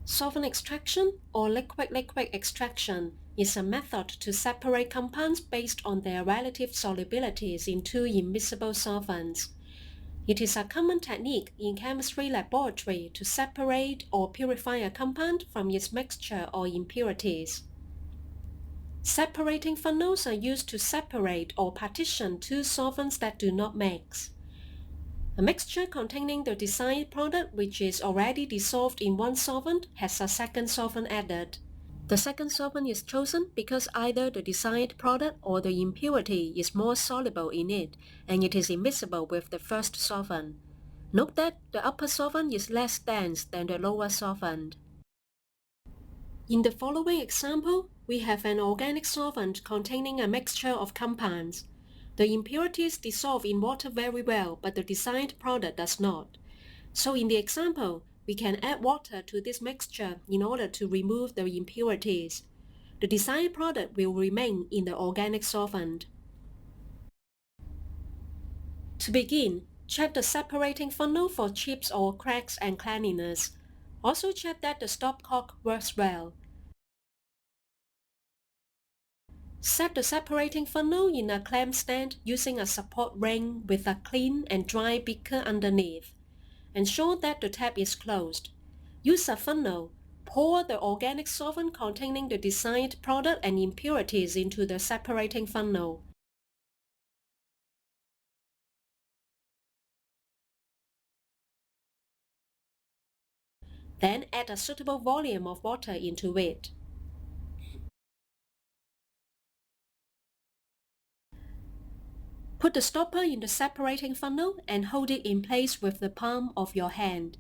Solvent extraction or liquid-liquid extraction is a method to separate compounds based on their relative solubilities in two immiscible solvents. It is a common technique in chemistry laboratory to separate or purify a compound from its mixture or impurities. Separating funnels are used to separate or partition two solvents that do not mix. A mixture containing the desired product which is already dissolved in one solvent has a second solvent added. The second solvent is chosen because either the desired product or the impurity is more soluble in it, and it is immiscible with the first solvent. Note that the upper solvent is less dense than the lower solvent. In the following example, we have an organic solvent containing a mixture of compounds. The impurities dissolve in water very well, but the desired product does not. So in the example, we can add water to this mixture in order to remove the impurities. The desired product will remain in the organic solvent. To begin, check the separating funnel for chips or cracks and cleanliness. Also check that the stopcock works well. Set the separating funnel in a clamp stand using a support ring with a clean and dry beaker underneath. Ensure that the tap is closed. Use a funnel. Pour the organic solvent containing the desired product and impurities into the separating funnel. Then add a suitable volume of water into it. Put the stopper in the separating funnel and hold it in place with the palm of your hand.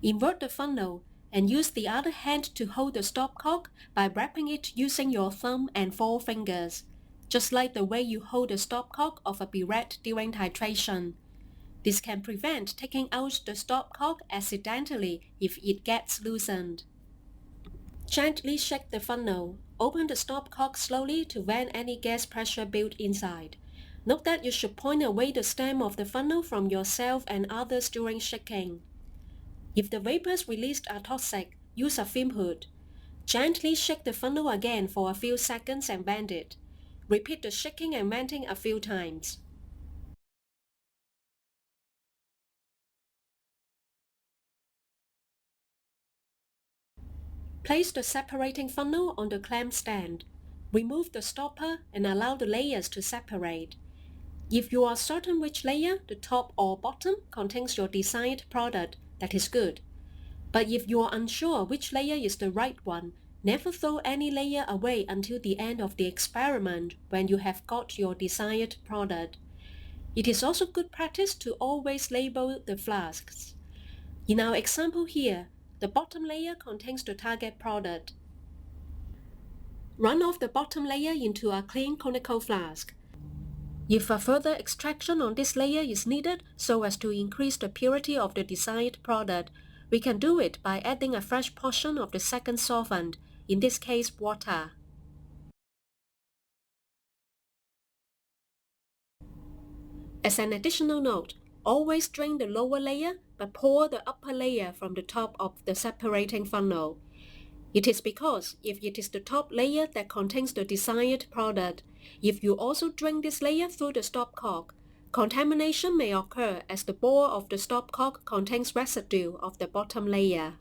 Invert the funnel and use the other hand to hold the stopcock by wrapping it using your thumb and forefingers, just like the way you hold the stopcock of a burette during titration. This can prevent taking out the stopcock accidentally if it gets loosened. Gently shake the funnel. Open the stopcock slowly to vent any gas pressure built inside. Note that you should point away the stem of the funnel from yourself and others during shaking. If the vapors released are toxic, use a fume hood. Gently shake the funnel again for a few seconds and vent it. Repeat the shaking and venting a few times. Place the separating funnel on the clamp stand. Remove the stopper and allow the layers to separate. If you are certain which layer, the top or bottom, contains your desired product, that is good. But if you are unsure which layer is the right one, never throw any layer away until the end of the experiment when you have got your desired product. It is also good practice to always label the flasks. In our example here, the bottom layer contains the target product. Run off the bottom layer into a clean conical flask. If a further extraction on this layer is needed so as to increase the purity of the desired product, we can do it by adding a fresh portion of the second solvent, in this case water. As an additional note, always drain the lower layer but pour the upper layer from the top of the separating funnel. It is because if it is the top layer that contains the desired product, if you also drain this layer through the stopcock, contamination may occur as the bore of the stopcock contains residue of the bottom layer.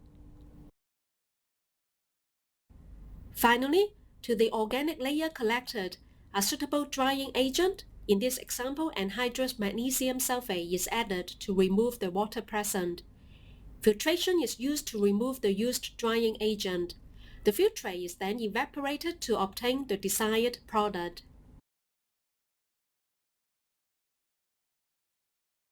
Finally, to the organic layer collected, a suitable drying agent, in this example anhydrous magnesium sulfate, is added to remove the water present. Filtration is used to remove the used drying agent. The filtrate is then evaporated to obtain the desired product.